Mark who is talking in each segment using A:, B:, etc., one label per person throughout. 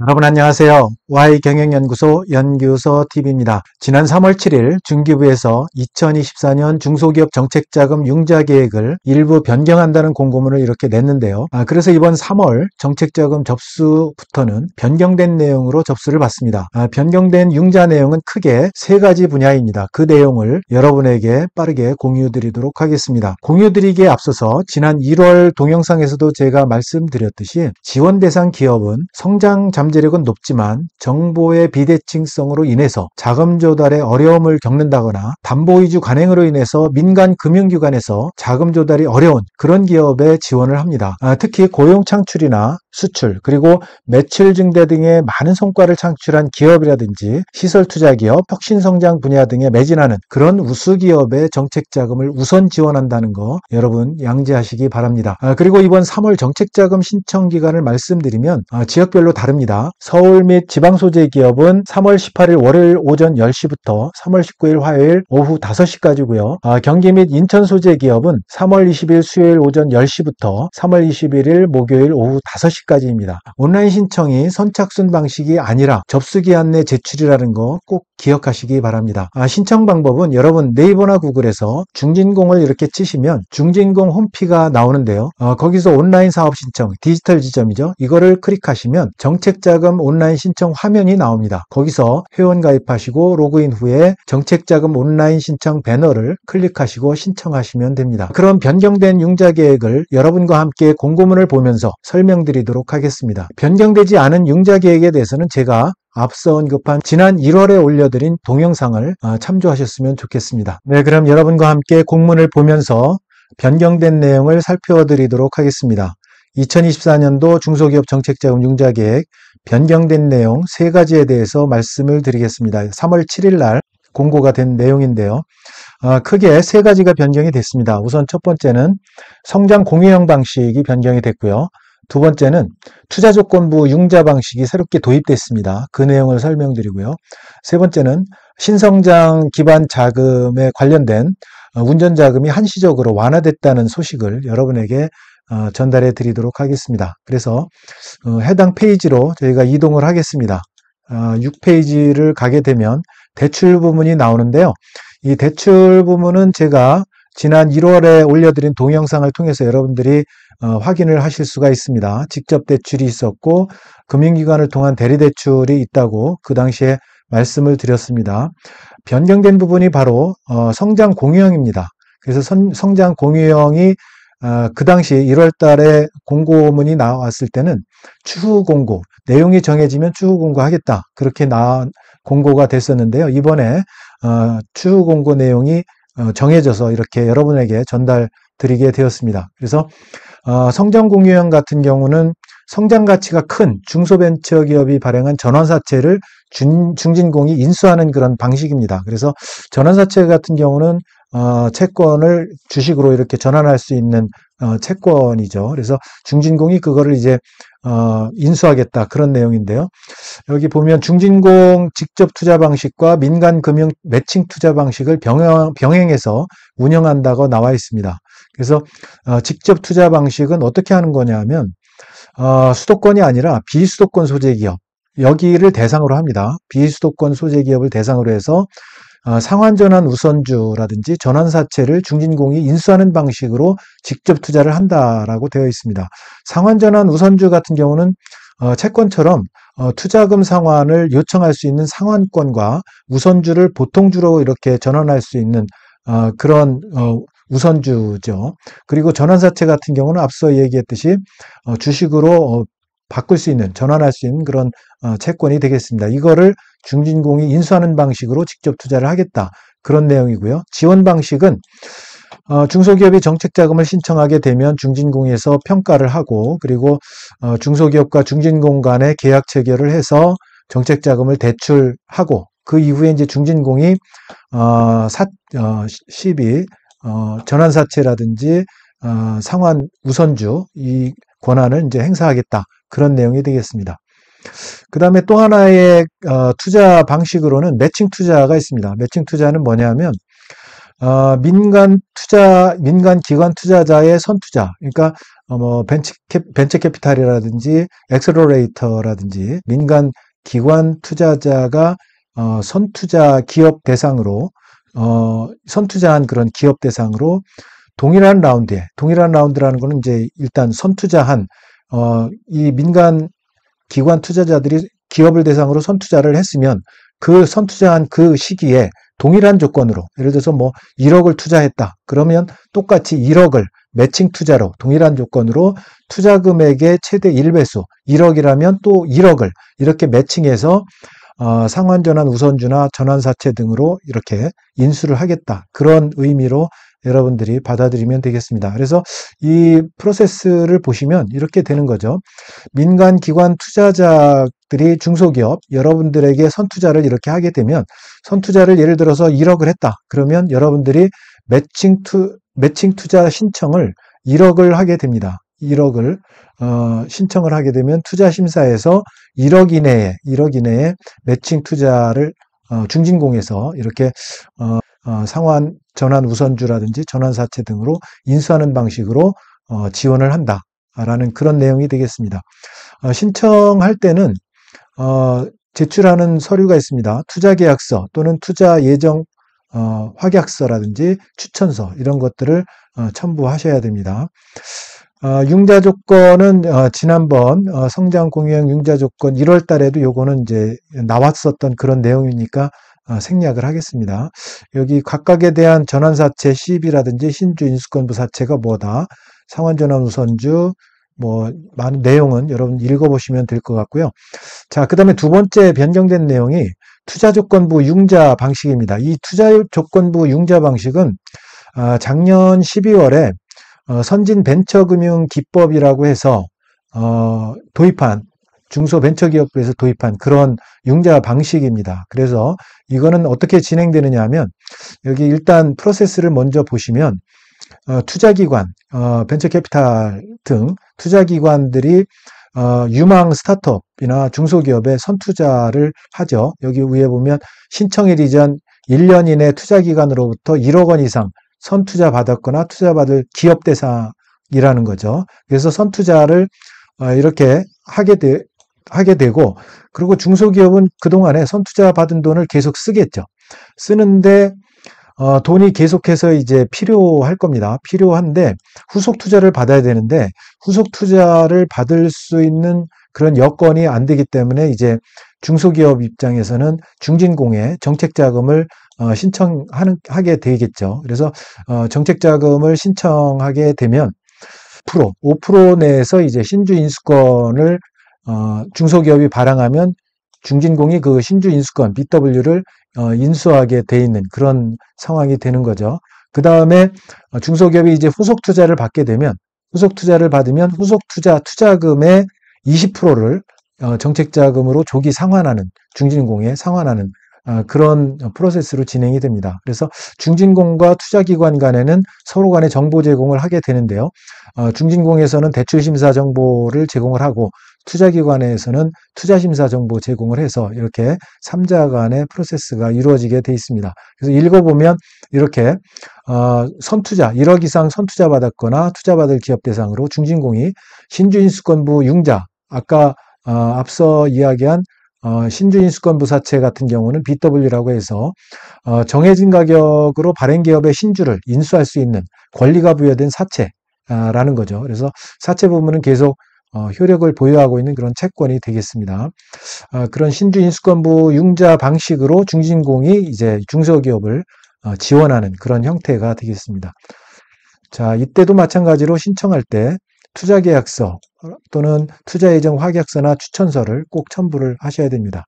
A: 여러분 안녕하세요. Y경영연구소 연구소TV입니다. 지난 3월 7일 중기부에서 2024년 중소기업 정책자금 융자계획을 일부 변경한다는 공고문을 이렇게 냈는데요. 그래서 이번 3월 정책자금 접수부터는 변경된 내용으로 접수를 받습니다. 변경된 융자 내용은 크게 세 가지 분야입니다. 그 내용을 여러분에게 빠르게 공유드리도록 하겠습니다. 공유드리기에 앞서서 지난 1월 동영상에서도 제가 말씀드렸듯이 지원 대상 기업은 성장 잠재력은 높지만 정보의 비대칭성으로 인해서 자금 조달에 어려움을 겪는다거나 담보 위주 관행으로 인해서 민간 금융기관에서 자금 조달이 어려운 그런 기업에 지원을 합니다. 특히 고용 창출이나 수출 그리고 매출 증대 등의 많은 성과를 창출한 기업이라든지 시설 투자 기업, 혁신 성장 분야 등에 매진하는 그런 우수 기업의 정책 자금을 우선 지원한다는 거 여러분 양지하시기 바랍니다. 그리고 이번 3월 정책 자금 신청 기간을 말씀드리면 지역별로 다릅니다. 서울 및 지방 소재 기업은 3월 18일 월요일 오전 10시부터 3월 19일 화요일 오후 5시까지고요. 경기 및 인천 소재 기업은 3월 20일 수요일 오전 10시부터 3월 21일 목요일 오후 5시까지입니다. 온라인 신청이 선착순 방식이 아니라 접수기한 내 제출이라는 거 꼭 기억하시기 바랍니다. 신청 방법은 여러분 네이버나 구글에서 중진공을 이렇게 치시면 중진공 홈피가 나오는데요. 거기서 온라인 사업 신청, 디지털 지점이죠. 이거를 클릭하시면 정책자금 온라인 신청 화면이 나옵니다. 거기서 회원 가입하시고 로그인 후에 정책자금 온라인 신청 배너를 클릭하시고 신청하시면 됩니다. 그럼 변경된 융자 계획을 여러분과 함께 공고문을 보면서 설명드리도록 하겠습니다. 변경되지 않은 융자 계획에 대해서는 제가 앞서 언급한 지난 1월에 올려드린 동영상을 참조하셨으면 좋겠습니다. 네, 그럼 여러분과 함께 공문을 보면서 변경된 내용을 살펴드리도록 하겠습니다. 2024년도 중소기업 정책자금 융자계획 변경된 내용 세 가지에 대해서 말씀을 드리겠습니다. 3월 7일 날 공고가 된 내용인데요. 크게 세 가지가 변경이 됐습니다. 우선 첫 번째는 성장 공유형 방식이 변경이 됐고요. 두 번째는 투자조건부 융자 방식이 새롭게 도입됐습니다. 그 내용을 설명드리고요. 세 번째는 신성장 기반 자금에 관련된 운전자금이 한시적으로 완화됐다는 소식을 여러분에게 전달해 드리도록 하겠습니다. 그래서 해당 페이지로 저희가 이동을 하겠습니다. 6페이지를 가게 되면 대출 부문이 나오는데요. 이 대출 부문은 제가 지난 1월에 올려드린 동영상을 통해서 여러분들이 확인을 하실 수가 있습니다. 직접 대출이 있었고 금융기관을 통한 대리대출이 있다고 그 당시에 말씀을 드렸습니다. 변경된 부분이 바로 성장 공유형입니다. 그래서 성장 공유형이 그 당시 1월 달에 공고문이 나왔을 때는 추후 공고, 내용이 정해지면 추후 공고하겠다. 그렇게 나온 공고가 됐었는데요. 이번에 추후 공고 내용이 정해져서 이렇게 여러분에게 전달드리게 되었습니다. 그래서 성장 공유형 같은 경우는 성장 가치가 큰 중소벤처기업이 발행한 전환사채를 중진공이 인수하는 그런 방식입니다. 그래서 전환사채 같은 경우는 채권을 주식으로 이렇게 전환할 수 있는 채권이죠. 그래서 중진공이 그거를 이제 인수하겠다 그런 내용인데요. 여기 보면 중진공 직접 투자 방식과 민간 금융 매칭 투자 방식을 병행해서 운영한다고 나와 있습니다. 그래서 직접 투자 방식은 어떻게 하는 거냐면 수도권이 아니라 비수도권 소재 기업 여기를 대상으로 합니다. 비수도권 소재 기업을 대상으로 해서 상환전환 우선주라든지 전환사채를 중진공이 인수하는 방식으로 직접 투자를 한다라고 되어 있습니다. 상환전환 우선주 같은 경우는 채권처럼 투자금 상환을 요청할 수 있는 상환권과 우선주를 보통주로 이렇게 전환할 수 있는 그런 우선주죠. 그리고 전환사채 같은 경우는 앞서 얘기했듯이 주식으로 바꿀 수 있는, 전환할 수 있는 그런 채권이 되겠습니다. 이거를 중진공이 인수하는 방식으로 직접 투자를 하겠다. 그런 내용이고요. 지원 방식은 중소기업이 정책자금을 신청하게 되면 중진공에서 평가를 하고 그리고 중소기업과 중진공 간의 계약 체결을 해서 정책자금을 대출하고 그 이후에 이제 중진공이 시비, 전환사채라든지 상환 우선주 이 권한을 이제 행사하겠다. 그런 내용이 되겠습니다. 그 다음에 또 하나의 투자 방식으로는 매칭 투자가 있습니다. 매칭 투자는 뭐냐면 민간 기관 투자자의 선투자, 그러니까 뭐 벤처 캐피탈이라든지 엑셀러레이터라든지 민간 기관 투자자가 선투자 기업 대상으로 선투자한 그런 기업 대상으로 동일한 라운드라는 거는 이제 일단 선투자한 이 민간 기관 투자자들이 기업을 대상으로 선투자를 했으면 그 선투자한 그 시기에 동일한 조건으로 예를 들어서 뭐 1억을 투자했다. 그러면 똑같이 1억을 매칭 투자로 동일한 조건으로 투자 금액의 최대 1배수 1억이라면 또 1억을 이렇게 매칭해서 상환전환 우선주나 전환사채 등으로 이렇게 인수를 하겠다. 그런 의미로 여러분들이 받아들이면 되겠습니다. 그래서 이 프로세스를 보시면 이렇게 되는 거죠. 민간 기관 투자자들이 중소기업 여러분들에게 선투자를 이렇게 하게 되면 선투자를 예를 들어서 1억을 했다. 그러면 여러분들이 매칭 투자 신청을 1억을 하게 됩니다. 1억을 신청을 하게 되면 투자심사에서 1억 이내에 매칭 투자를 중진공에서 이렇게 상환 전환 우선주라든지 전환사채 등으로 인수하는 방식으로 지원을 한다라는 그런 내용이 되겠습니다. 신청할 때는 제출하는 서류가 있습니다. 투자계약서 또는 투자예정 확약서라든지 추천서 이런 것들을 첨부하셔야 됩니다. 융자 조건은 지난번 성장 공유형 융자 조건 1월 달에도 요거는 이제 나왔었던 그런 내용이니까 생략을 하겠습니다. 여기 각각에 대한 전환사채 시입이라든지 신주 인수권부 사채가 뭐다. 상환전환 우선주 뭐 많은 내용은 여러분 읽어보시면 될 것 같고요. 자, 그 다음에 두 번째 변경된 내용이 투자조건부 융자 방식입니다. 이 투자조건부 융자 방식은 작년 12월에 선진벤처금융기법이라고 해서 도입한 중소벤처기업부에서 도입한 그런 융자 방식입니다. 그래서 이거는 어떻게 진행되느냐 하면 여기 일단 프로세스를 먼저 보시면 투자기관, 벤처캐피탈 등 투자기관들이 유망 스타트업이나 중소기업에 선투자를 하죠. 여기 위에 보면 신청일 이전 1년 이내 투자기관으로부터 1억 원 이상 선투자 받았거나 투자받을 기업 대상이라는 거죠. 그래서 선투자를 이렇게 하게 되고 그리고 중소기업은 그동안에 선투자 받은 돈을 계속 쓰겠죠. 쓰는데 돈이 계속해서 이제 필요할 겁니다. 필요한데 후속 투자를 받아야 되는데 후속 투자를 받을 수 있는 그런 여건이 안 되기 때문에 이제 중소기업 입장에서는 중진공에 정책자금을 신청하게 되겠죠. 그래서 정책자금을 신청하게 되면 5% 내에서 이제 신주 인수권을 중소기업이 발행하면 중진공이 그 신주 인수권 BW를 인수하게 돼 있는 그런 상황이 되는 거죠. 그 다음에 중소기업이 이제 후속 투자를 받게 되면 후속 투자를 받으면 후속 투자금의 20%를 정책자금으로 조기 상환하는 중진공에 상환하는 그런 프로세스로 진행이 됩니다. 그래서 중진공과 투자기관 간에는 서로 간에 정보 제공을 하게 되는데요. 중진공에서는 대출심사 정보를 제공을 하고 투자기관에서는 투자심사 정보 제공을 해서 이렇게 3자 간의 프로세스가 이루어지게 돼 있습니다. 그래서 읽어보면 이렇게 선투자 1억 이상 선투자 받았거나 투자받을 기업 대상으로 중진공이 신주인수권부 융자 아까 앞서 이야기한 신주인수권부 사채 같은 경우는 BW라고 해서 정해진 가격으로 발행기업의 신주를 인수할 수 있는 권리가 부여된 사채라는 거죠. 그래서 사채 부분은 계속 효력을 보유하고 있는 그런 채권이 되겠습니다. 그런 신주인수권부 융자 방식으로 중진공이 이제 중소기업을 지원하는 그런 형태가 되겠습니다. 자, 이때도 마찬가지로 신청할 때 투자계약서 또는 투자예정 확약서나 추천서를 꼭 첨부를 하셔야 됩니다.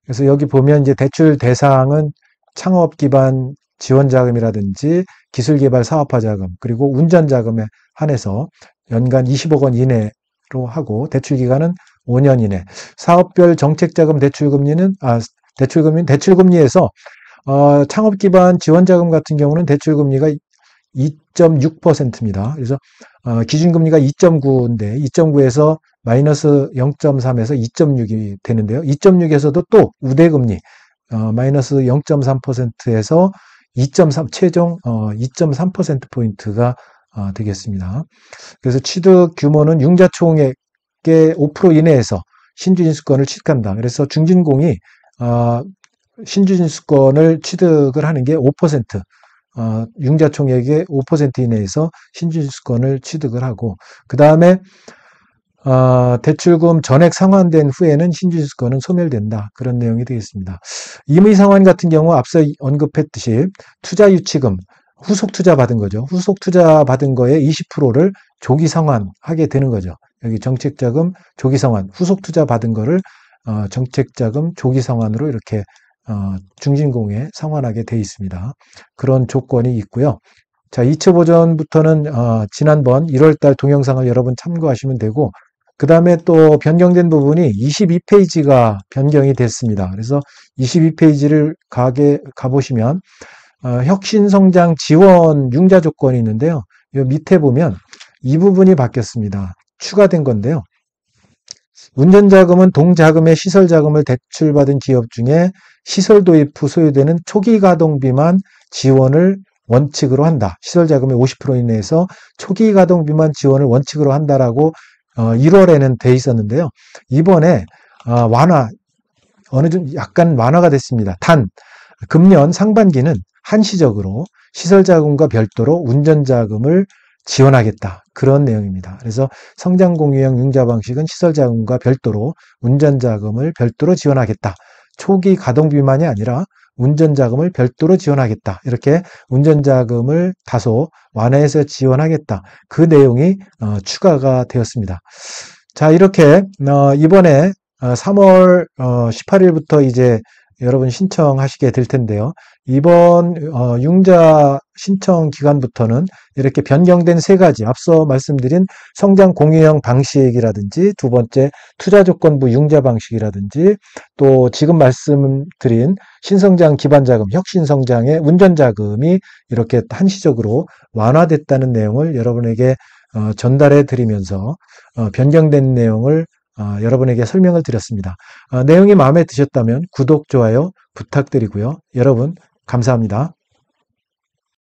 A: 그래서 여기 보면 이제 대출 대상은 창업 기반 지원자금이라든지 기술개발 사업화자금 그리고 운전자금에 한해서 연간 20억 원 이내로 하고 대출 기간은 5년 이내. 사업별 정책자금 대출금리에서 창업 기반 지원자금 같은 경우는 대출금리가 2.6%입니다. 그래서 기준금리가 2.9인데 2.9에서 마이너스 0.3에서 2.6이 되는데요. 2.6에서도 또 우대금리 마이너스 0.3%에서 2.3 최종 2.3%포인트가 되겠습니다. 그래서 취득 규모는 융자 총액의 5% 이내에서 신주진수권을 취득한다. 그래서 중진공이 신주진수권을 취득을 하는 게 5%, 융자 총액의 5% 이내에서 신주진수권을 취득을 하고, 그 다음에 대출금 전액 상환된 후에는 신주진수권은 소멸된다. 그런 내용이 되겠습니다. 임의상환 같은 경우 앞서 언급했듯이 투자유치금, 후속 투자 받은 거죠. 후속 투자 받은 거에 20%를 조기 상환하게 되는 거죠. 여기 정책자금 조기 상환, 후속 투자 받은 거를 정책자금 조기 상환으로 이렇게 중진공에 상환하게 돼 있습니다. 그런 조건이 있고요. 자, 2차 보전부터는 지난번 1월달 동영상을 여러분 참고하시면 되고, 그 다음에 또 변경된 부분이 22페이지가 변경이 됐습니다. 그래서 22페이지를 가보시면 혁신성장 지원 융자 조건이 있는데요. 이 밑에 보면 이 부분이 바뀌었습니다. 추가된 건데요. 운전자금은 동자금의 시설자금을 대출받은 기업 중에 시설 도입 후 소요되는 초기 가동비만 지원을 원칙으로 한다. 시설자금의 50% 이내에서 초기 가동비만 지원을 원칙으로 한다라고 1월에는 돼 있었는데요. 이번에 어느 정도 약간 완화가 됐습니다. 단 금년 상반기는 한시적으로 시설자금과 별도로 운전자금을 지원하겠다. 그런 내용입니다. 그래서 성장공유형 융자 방식은 시설자금과 별도로 운전자금을 별도로 지원하겠다. 초기 가동비만이 아니라 운전자금을 별도로 지원하겠다. 이렇게 운전자금을 다소 완화해서 지원하겠다. 그 내용이 추가가 되었습니다. 자, 이렇게 이번에 3월 18일부터 이제 여러분 신청하시게 될 텐데요. 이번 융자 신청 기간부터는 이렇게 변경된 세 가지, 앞서 말씀드린 성장 공유형 방식이라든지, 두 번째 투자조건부 융자 방식이라든지, 또 지금 말씀드린 신성장 기반자금, 혁신성장의 운전자금이 이렇게 한시적으로 완화됐다는 내용을 여러분에게 전달해 드리면서 변경된 내용을 여러분에게 설명을 드렸습니다. 내용이 마음에 드셨다면 구독, 좋아요 부탁드리고요. 여러분 감사합니다.